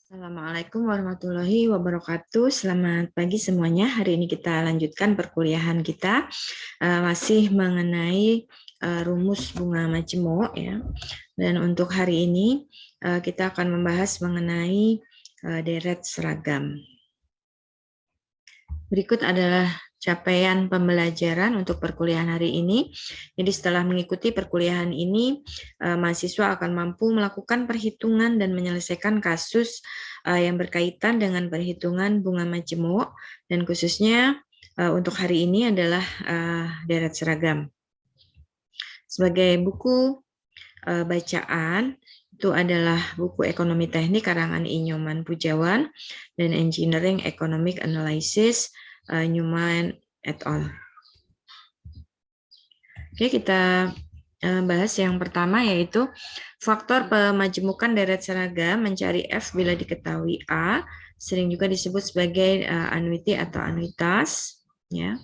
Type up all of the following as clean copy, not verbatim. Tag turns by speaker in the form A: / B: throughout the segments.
A: Assalamualaikum warahmatullahi wabarakatuh. Selamat pagi semuanya. Hari ini kita lanjutkan perkuliahan kita masih mengenai rumus bunga majemuk ya. Dan untuk hari ini kita akan membahas mengenai deret seragam. Berikut adalah capaian pembelajaran untuk perkuliahan hari ini. Jadi setelah mengikuti perkuliahan ini, mahasiswa akan mampu melakukan perhitungan dan menyelesaikan kasus yang berkaitan dengan perhitungan bunga majemuk, dan khususnya untuk hari ini adalah deret seragam. Sebagai buku bacaan, itu adalah buku Ekonomi Teknik karangan I. Nyoman Pujawan dan Engineering Economic Analysis Newman et al. Oke, kita bahas yang pertama, yaitu faktor pemajemukan deret seragam, mencari F bila diketahui A, sering juga disebut sebagai annuity atau anuitas. Ya.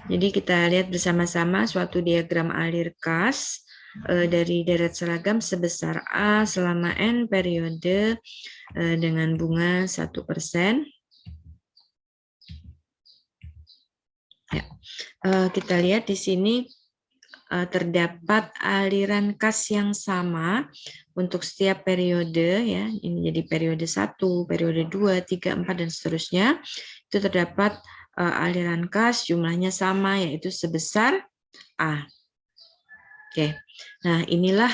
A: Jadi kita lihat bersama-sama suatu diagram alir kas dari deret seragam sebesar A selama N periode dengan bunga 1%. Ya. Kita lihat di sini terdapat aliran kas yang sama untuk setiap periode ya. Ini jadi periode 1, periode 2, 3, 4 dan seterusnya. Itu terdapat aliran kas jumlahnya sama, yaitu sebesar A. Oke. Nah, inilah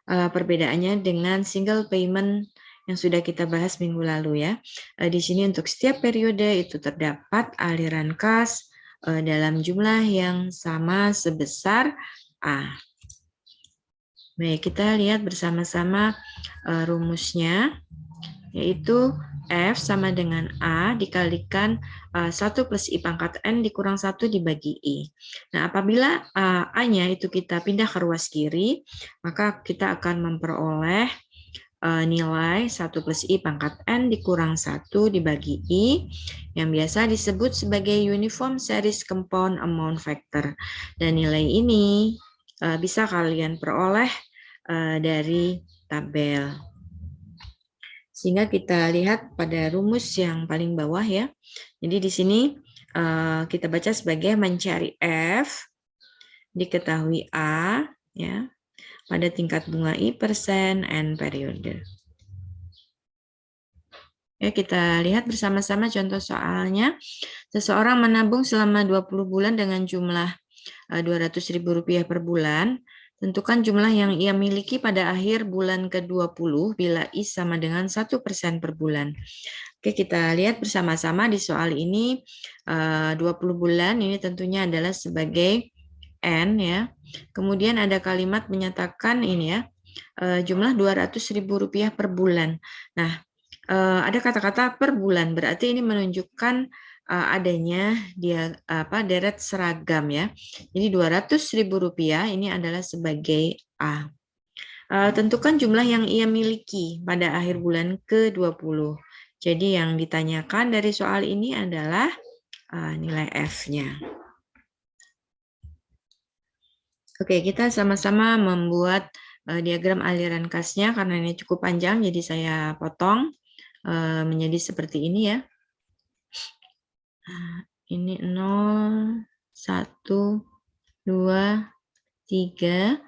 A: perbedaannya dengan single payment yang sudah kita bahas minggu lalu ya. Di sini untuk setiap periode itu terdapat aliran kas dalam jumlah yang sama sebesar A. Baik, kita lihat bersama-sama rumusnya, yaitu F sama dengan A dikalikan 1 plus I pangkat N dikurang 1 dibagi I. Nah, apabila A-nya itu kita pindah ke ruas kiri, maka kita akan memperoleh nilai 1 plus I pangkat N dikurang 1 dibagi I, yang biasa disebut sebagai uniform series compound amount factor. Dan nilai ini bisa kalian peroleh dari tabel. Sehingga kita lihat pada rumus yang paling bawah ya. Jadi di sini kita baca sebagai mencari F diketahui A ya pada tingkat bunga I persen N periode. Ya, kita lihat bersama-sama contoh soalnya. Seseorang menabung selama 20 bulan dengan jumlah Rp200.000 per bulan. Tentukan jumlah yang ia miliki pada akhir bulan ke-20 bila I sama dengan 1% per bulan. Oke, kita lihat bersama-sama di soal ini 20 bulan ini tentunya adalah sebagai N ya. Kemudian ada kalimat menyatakan ini ya, jumlah Rp200.000 per bulan. Nah, ada kata-kata per bulan, berarti ini menunjukkan adanya deret seragam ya. Jadi Rp200.000 ini adalah sebagai A. Tentukan jumlah yang ia miliki pada akhir bulan ke-20. Jadi yang ditanyakan dari soal ini adalah nilai F-nya. Oke, kita sama-sama membuat diagram aliran kasnya karena ini cukup panjang, jadi saya potong menjadi seperti ini ya. Ini 0, 1, 2, 3.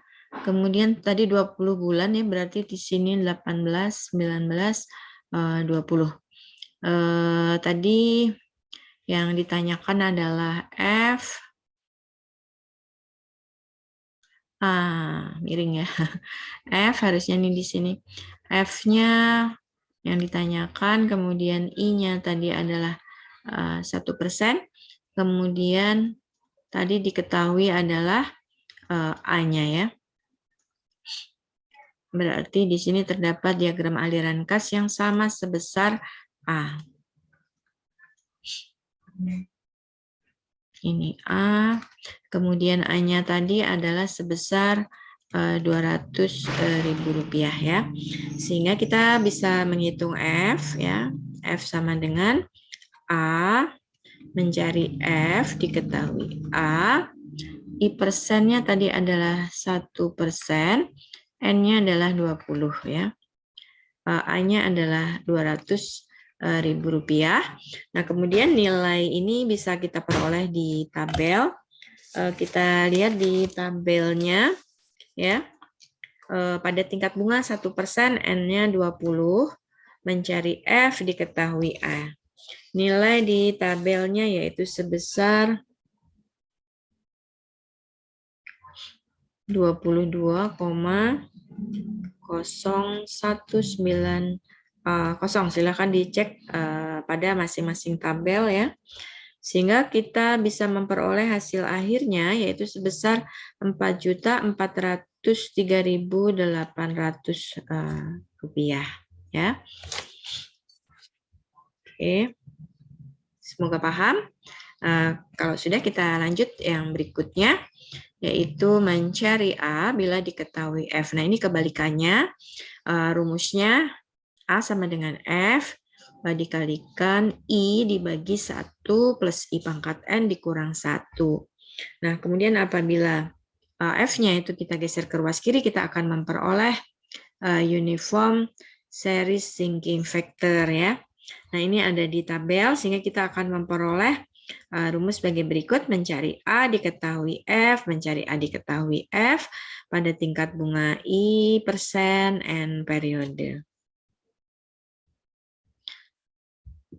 A: Kemudian tadi 20 bulan ya, berarti di sini 18, 19, 20. Tadi yang ditanyakan adalah F. Miring ya. F harusnya nih di sini. F-nya yang ditanyakan, kemudian I-nya tadi adalah 1%. Kemudian tadi diketahui adalah A-nya ya. Berarti di sini terdapat diagram aliran kas yang sama sebesar A. Ini A, kemudian A-nya tadi adalah sebesar Rp200.000 ya. Sehingga kita bisa menghitung F ya. F sama dengan A, mencari F diketahui A, I persennya tadi adalah 1%, N-nya adalah 20 ya. A-nya adalah Rp200.000. Nah, kemudian nilai ini bisa kita peroleh di tabel. Kita lihat di tabelnya, ya. Pada tingkat bunga 1%, N-nya 20, mencari F diketahui A. Nilai di tabelnya yaitu sebesar 22,0190. Silakan dicek pada masing-masing tabel ya. Sehingga kita bisa memperoleh hasil akhirnya yaitu sebesar Rp4.003.800 ya. Oke. Semoga paham. Kalau sudah, kita lanjut yang berikutnya, yaitu mencari A bila diketahui F. Nah, ini kebalikannya. Rumusnya A sama dengan F dikalikan I dibagi 1 plus I pangkat N dikurang 1. Nah, kemudian apabila F-nya itu kita geser ke ruas kiri, kita akan memperoleh uniform series sinking factor ya. Nah, ini ada di tabel, sehingga kita akan memperoleh rumus sebagai berikut: mencari A diketahui F, mencari A diketahui F pada tingkat bunga I, persen, N periode.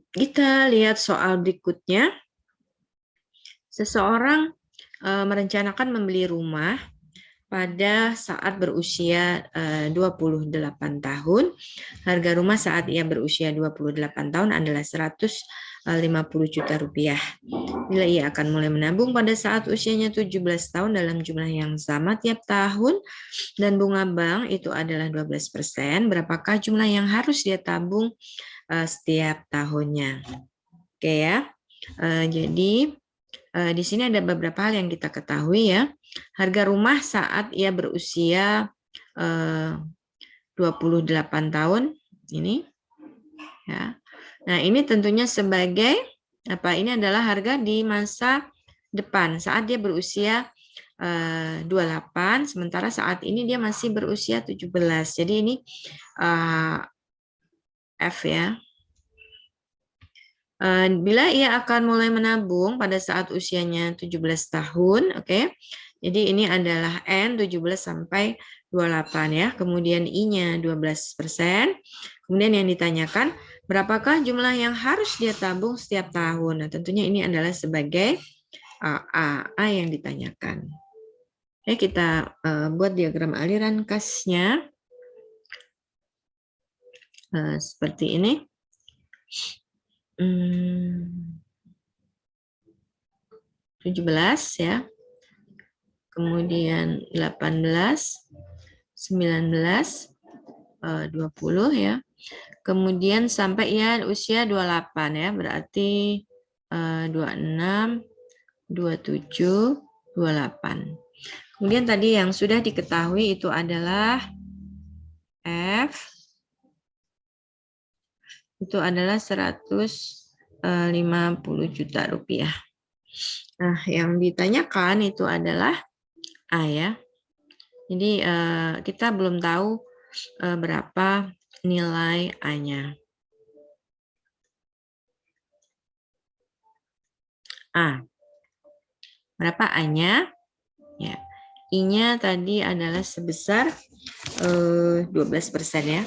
A: Kita lihat soal berikutnya. Seseorang merencanakan membeli rumah pada saat berusia 28 tahun. Harga rumah saat ia berusia 28 tahun adalah Rp150 juta. Bila ia akan mulai menabung pada saat usianya 17 tahun dalam jumlah yang sama tiap tahun dan bunga bank itu adalah 12%, berapakah jumlah yang harus dia tabung setiap tahunnya? Oke ya. Jadi di sini ada beberapa hal yang kita ketahui ya. Harga rumah saat ia berusia 28 tahun ini ya. Nah, ini tentunya sebagai apa? Ini adalah harga di masa depan saat dia berusia 28, sementara saat ini dia masih berusia 17. Jadi ini F ya. Bila ia akan mulai menabung pada saat usianya 17 tahun, oke. Jadi ini adalah N 17 sampai 28 ya. Kemudian I-nya 12%. Kemudian yang ditanyakan, berapakah jumlah yang harus dia tabung setiap tahun? Nah, tentunya ini adalah sebagai A yang ditanyakan. Oke, kita buat diagram aliran kasnya. Seperti ini. 17 ya, kemudian 18, 19, 20 ya, kemudian sampai ya usia 28 ya, berarti 26, 27, 28. Kemudian tadi yang sudah diketahui itu adalah F itu adalah Rp150 juta. Nah, yang ditanyakan itu adalah A ya. Jadi kita belum tahu berapa nilai A-nya. Berapa A-nya? Ya. I-nya tadi adalah sebesar 12% ya.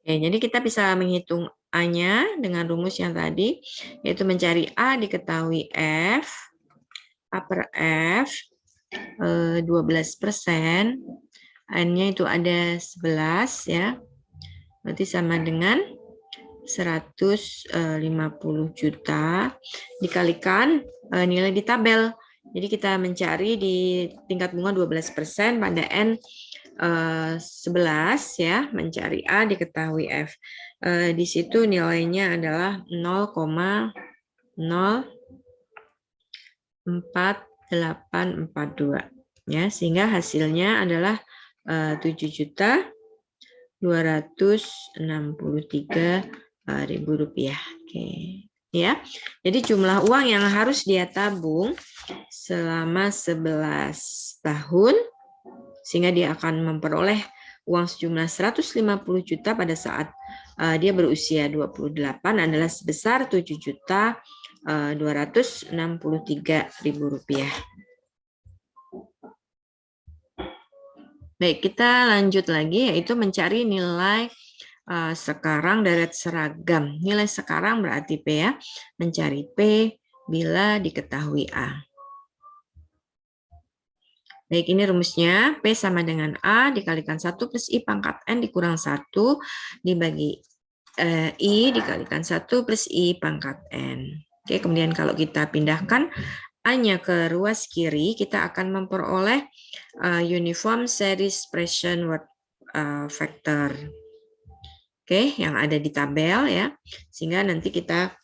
A: Oke, jadi kita bisa menghitung A-nya dengan rumus yang tadi, yaitu mencari A diketahui F, A per F, 12%, N-nya itu ada 11 ya, berarti sama dengan 150 juta dikalikan nilai di tabel. Jadi kita mencari di tingkat bunga 12% pada N 11 ya, mencari A diketahui F. Di situ nilainya adalah 0,04842 ya, sehingga hasilnya adalah 7.263.000 rupiah. Oke ya. Jadi jumlah uang yang harus dia tabung selama 11 tahun sehingga dia akan memperoleh uang sejumlah 150 juta pada saat dia berusia 28 adalah sebesar 7.263.000 rupiah. Baik, kita lanjut lagi, yaitu mencari nilai sekarang deret seragam. Nilai sekarang berarti P ya, mencari P bila diketahui A. Baik, ini rumusnya. P sama dengan A dikalikan 1 plus I pangkat N dikurang 1 dibagi I dikalikan 1 plus I pangkat N. Oke, kemudian kalau kita pindahkan A-nya ke ruas kiri, kita akan memperoleh uniform series expression word vector. Oke, yang ada di tabel ya. Sehingga nanti kita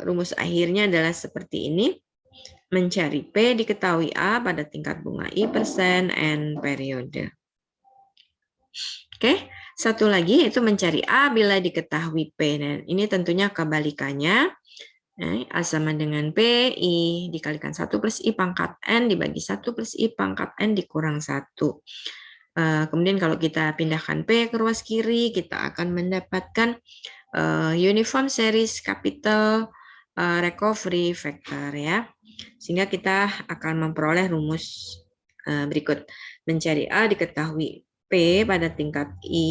A: rumus akhirnya adalah seperti ini. Mencari P diketahui A pada tingkat bunga I persen N periode. Oke, satu lagi itu mencari A bila diketahui P. Nah, ini tentunya kebalikannya. Nah, A sama dengan P, I dikalikan 1 plus I pangkat N dibagi 1 plus I pangkat N dikurang 1. Kemudian kalau kita pindahkan P ke ruas kiri, kita akan mendapatkan uniform series capital recovery vector ya. Sehingga kita akan memperoleh rumus berikut. Mencari A diketahui P pada tingkat I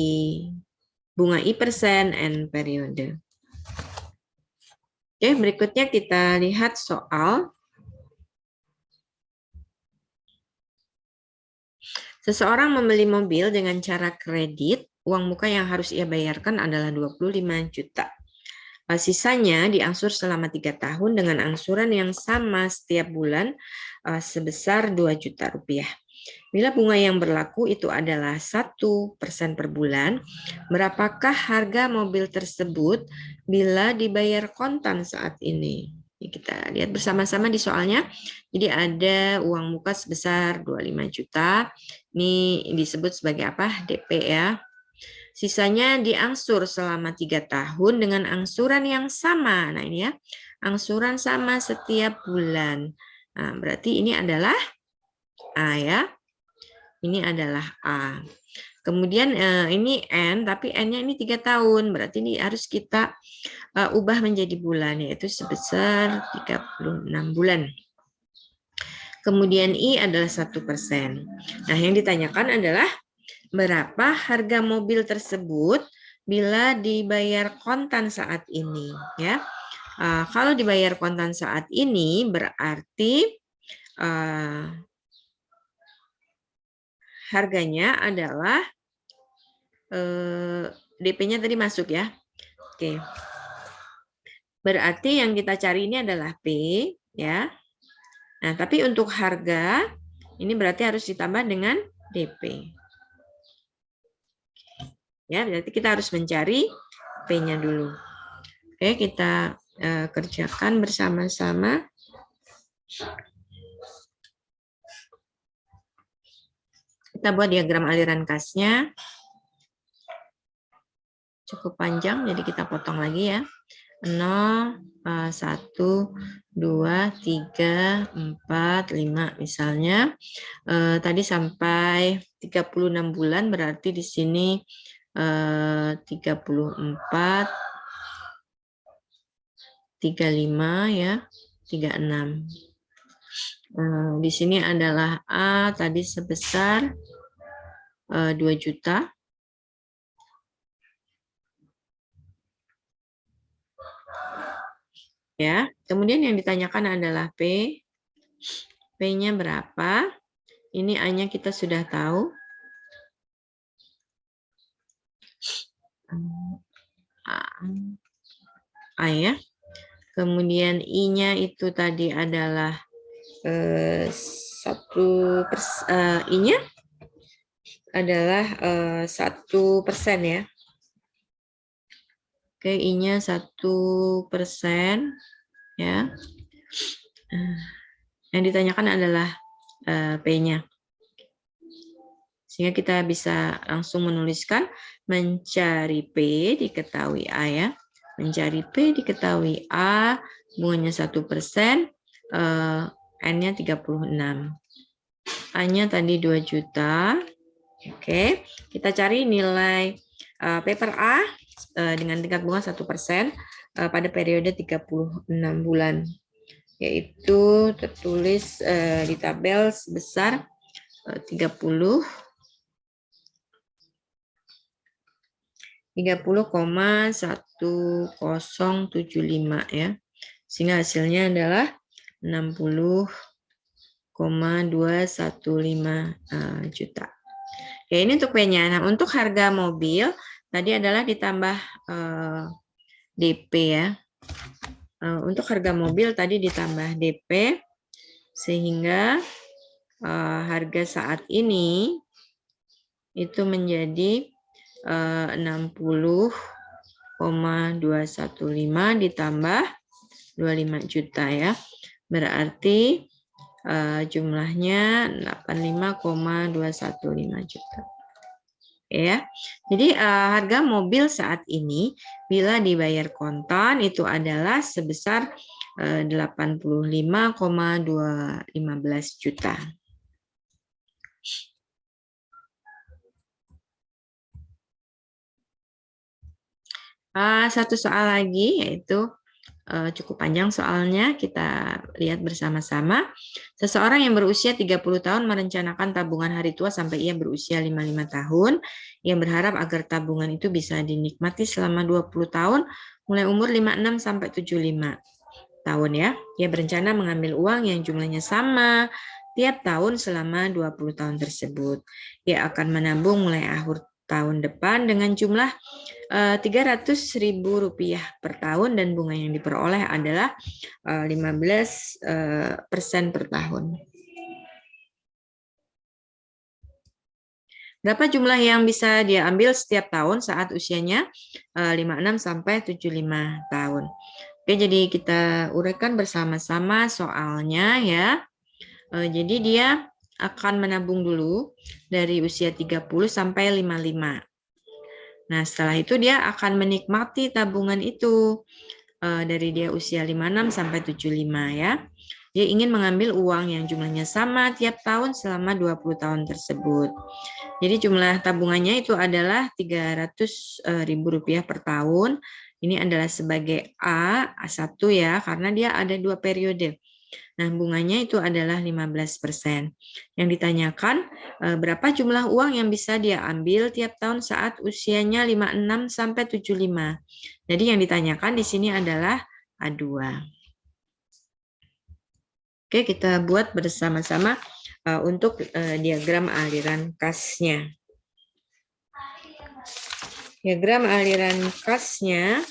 A: bunga I persen N periode. Oke, berikutnya kita lihat soal. Seseorang membeli mobil dengan cara kredit, uang muka yang harus ia bayarkan adalah 25 juta. Sisanya diangsur selama 3 tahun dengan angsuran yang sama setiap bulan sebesar 2 juta rupiah. Bila bunga yang berlaku itu adalah 1% per bulan, berapakah harga mobil tersebut bila dibayar kontan saat ini? Kita lihat bersama-sama di soalnya. Jadi ada uang muka sebesar 25 juta. Ini disebut sebagai apa? DP ya. Sisanya diangsur selama 3 tahun dengan angsuran yang sama. Nah ini ya, angsuran sama setiap bulan. Nah, berarti ini adalah A ya. Ini adalah A. Kemudian ini N, tapi N-nya ini 3 tahun. Berarti ini harus kita ubah menjadi bulan, yaitu sebesar 36 bulan. Kemudian I adalah 1%. Nah, yang ditanyakan adalah berapa harga mobil tersebut bila dibayar kontan saat ini. Ya, kalau dibayar kontan saat ini berarti harganya adalah DP-nya tadi masuk ya. Oke. Berarti yang kita cari ini adalah P ya. Nah, tapi untuk harga ini berarti harus ditambah dengan DP. Ya, berarti kita harus mencari P-nya dulu. Oke, kita kerjakan bersama-sama. Kita buat diagram aliran kasnya. Cukup panjang, jadi kita potong lagi ya. 0, 1, 2, 3, 4, 5 misalnya. Tadi sampai 36 bulan, berarti di sini 34, 35 ya, 36. Di sini adalah A tadi sebesar 2 juta. Ya, kemudian yang ditanyakan adalah P. P-nya berapa? Ini A-nya kita sudah tahu. A ya. Kemudian I-nya itu tadi adalah I-nya adalah 1% ya. Oke, I-nya 1% ya. Yang ditanyakan adalah P-nya. Sehingga kita bisa langsung menuliskan mencari P diketahui A ya. Mencari P diketahui A, bunganya 1%, N-nya 36. A-nya tadi 2 juta. Oke, kita cari nilai paper A dengan tingkat bunga 1% pada periode 36 bulan. Yaitu tertulis di tabel sebesar 30,1075 ya. Sehingga hasilnya adalah 60,215 juta. Oke, ini untuk P-nya. Nah, untuk harga mobil tadi adalah ditambah DP ya. Untuk harga mobil tadi ditambah DP sehingga harga saat ini itu menjadi 60,215 ditambah 25 juta ya. Berarti jumlahnya 85,215 juta. Ya. Jadi harga mobil saat ini bila dibayar kontan itu adalah sebesar 85,215 juta. Satu soal lagi yaitu cukup panjang soalnya, kita lihat bersama-sama. Seseorang yang berusia 30 tahun merencanakan tabungan hari tua sampai ia berusia 55 tahun. Ia berharap agar tabungan itu bisa dinikmati selama 20 tahun, mulai umur 56 sampai 75 tahun ya. Ia berencana mengambil uang yang jumlahnya sama tiap tahun selama 20 tahun tersebut. Ia akan menabung mulai akhir tahun depan dengan jumlah Rp300.000 per tahun dan bunga yang diperoleh adalah 15% per tahun. Berapa jumlah yang bisa dia ambil setiap tahun saat usianya 56 sampai 75 tahun. Oke, jadi kita uraikan bersama-sama soalnya ya. Jadi dia akan menabung dulu dari usia 30 sampai 55. Nah, setelah itu dia akan menikmati tabungan itu dari dia usia 56 sampai 75 ya. Dia ingin mengambil uang yang jumlahnya sama tiap tahun selama 20 tahun tersebut. Jadi jumlah tabungannya itu adalah Rp300.000 per tahun. Ini adalah sebagai A1 ya, karena dia ada 2 periode. Nah, bunganya itu adalah 15%. Yang ditanyakan, berapa jumlah uang yang bisa dia ambil tiap tahun saat usianya 56 sampai 75. Jadi yang ditanyakan di sini adalah A2. Oke, kita buat bersama-sama untuk diagram aliran kasnya. Diagram aliran kasnya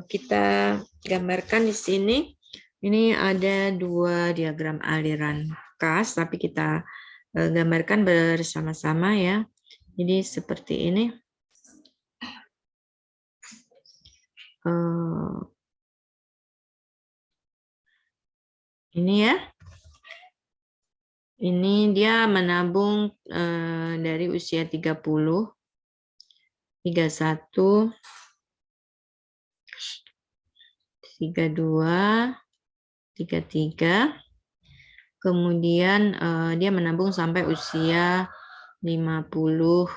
A: kita gambarkan di sini. Ini ada 2 diagram aliran kas, tapi kita gambarkan bersama-sama ya. Jadi seperti ini. Ini ya. Ini dia menabung dari usia 30, 31, 32, 33, kemudian dia menabung sampai usia 55.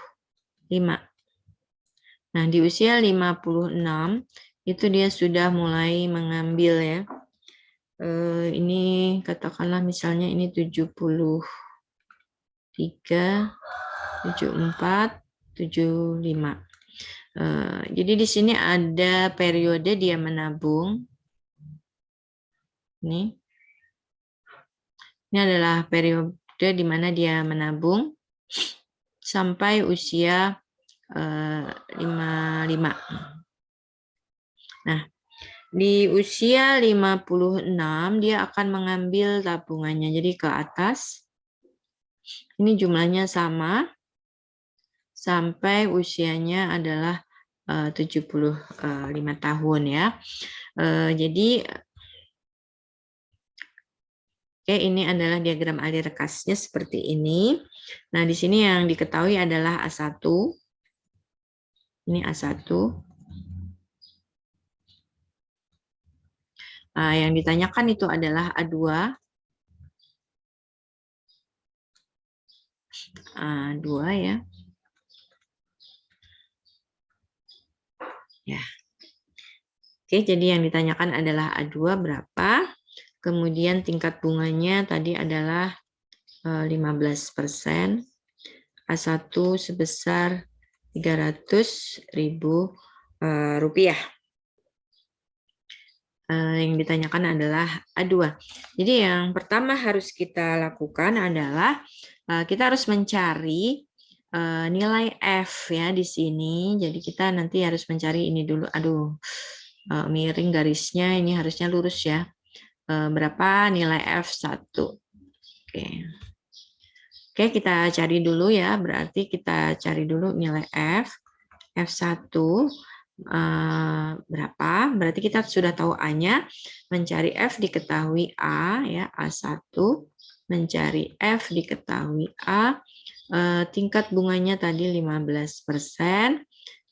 A: Nah, di usia 56 itu dia sudah mulai mengambil ya. Ini katakanlah misalnya ini 73, 74, 75. Jadi di sini ada periode dia menabung. Ini adalah periode di mana dia menabung sampai usia 55. Nah, di usia 56 dia akan mengambil tabungannya. Jadi ke atas. Ini jumlahnya sama sampai usianya adalah 75 tahun ya. Jadi oke, ini adalah diagram aliran kasnya seperti ini. Nah, di sini yang diketahui adalah A1. Ini A1. Yang ditanyakan itu adalah A2. A2 ya. Ya. Oke, jadi yang ditanyakan adalah A2 berapa? Kemudian tingkat bunganya tadi adalah 15%. A1 sebesar 300.000 rupiah. Yang ditanyakan adalah A2. Jadi yang pertama harus kita lakukan adalah kita harus mencari nilai F ya di sini. Jadi kita nanti harus mencari ini dulu. Aduh, miring garisnya, ini harusnya lurus ya. Berapa nilai F1? Oke. Oke, kita cari dulu ya. Berarti kita cari dulu nilai F. F1 berapa? Berarti kita sudah tahu A-nya. Mencari F diketahui A ya, A1. Mencari F diketahui A. Tingkat bunganya tadi 15%.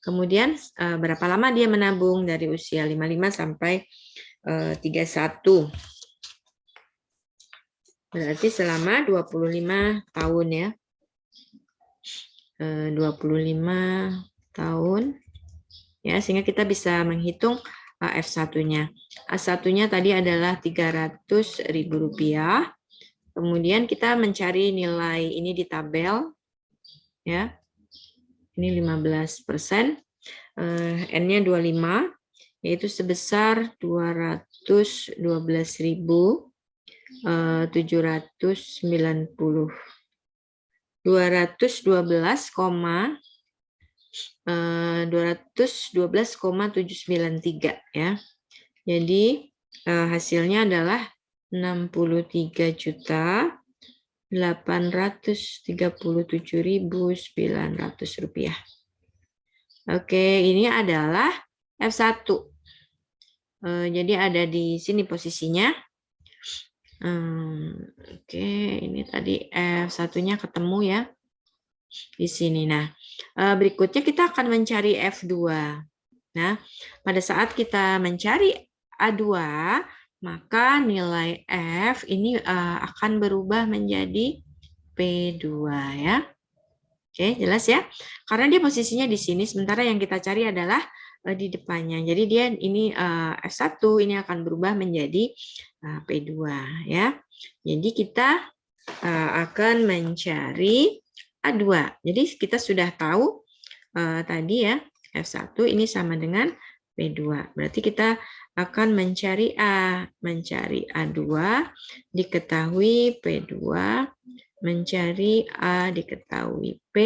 A: Kemudian berapa lama dia menabung dari usia 55 sampai 31. Berarti selama 25 tahun ya. 25 tahun. Ya, sehingga kita bisa menghitung F1-nya. A1-nya tadi adalah Rp300.000. Kemudian kita mencari nilai ini di tabel. Ya. Ini 15%. N-nya 25, yaitu sebesar 212.790. 212,793 ya. Jadi hasilnya adalah 63.837.900 rupiah. Oke, ini adalah F1. Jadi ada di sini posisinya. Oke, ini tadi F1-nya ketemu ya. Di sini. Nah, berikutnya kita akan mencari F2. Nah, pada saat kita mencari A2, maka nilai F ini akan berubah menjadi P2 ya. Oke, jelas ya? Karena dia posisinya di sini, sementara yang kita cari adalah di depannya. Jadi dia ini F1 ini akan berubah menjadi P2 ya. Jadi kita akan mencari A2. Jadi kita sudah tahu tadi ya, F1 ini sama dengan P2. Berarti kita akan mencari A. Mencari A2 diketahui P2. Mencari A diketahui P.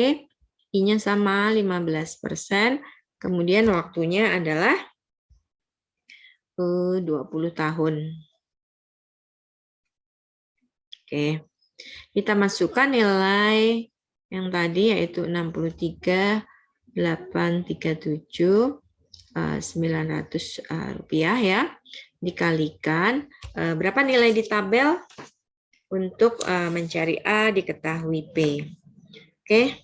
A: I-nya sama 15%. Kemudian waktunya adalah 20 tahun. Oke. Kita masukkan nilai yang tadi yaitu 63.837.900 rupiah ya. Dikalikan berapa nilai di tabel untuk mencari A diketahui P. Oke.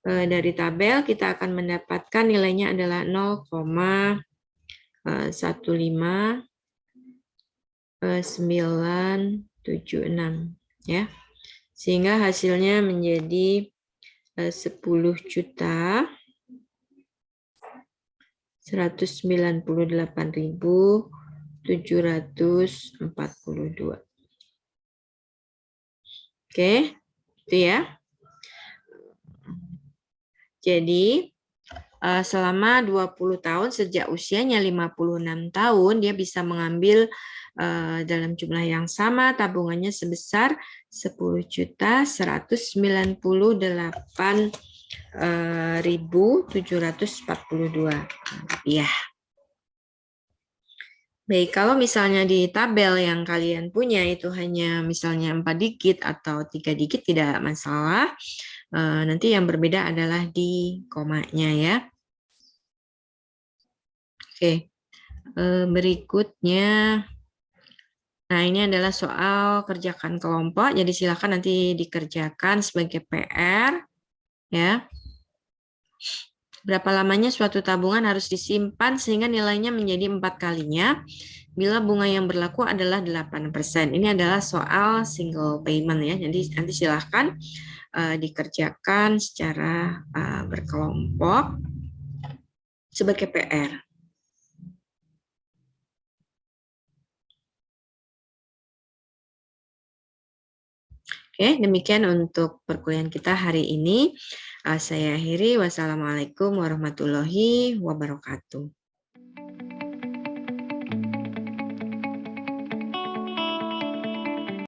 A: Dari tabel kita akan mendapatkan nilainya adalah 0,15976 ya. Sehingga hasilnya menjadi 10.198.742. Oke, itu ya. Jadi selama 20 tahun sejak usianya 56 tahun dia bisa mengambil dalam jumlah yang sama tabungannya sebesar 10.198.742 rupiah. Baik, kalau misalnya di tabel yang kalian punya itu hanya misalnya 4 digit atau 3 digit tidak masalah. Nanti yang berbeda adalah di komanya ya. Oke, berikutnya. Nah, ini adalah soal kerjakan kelompok. Jadi silakan nanti dikerjakan sebagai PR ya. Berapa lamanya suatu tabungan harus disimpan sehingga nilainya menjadi 4 kalinya bila bunga yang berlaku adalah 8%. Ini adalah soal single payment ya. Jadi nanti silahkan dikerjakan secara berkelompok sebagai PR. Oke, demikian untuk perkuliahan kita hari ini. Saya akhiri. Wassalamualaikum warahmatullahi wabarakatuh.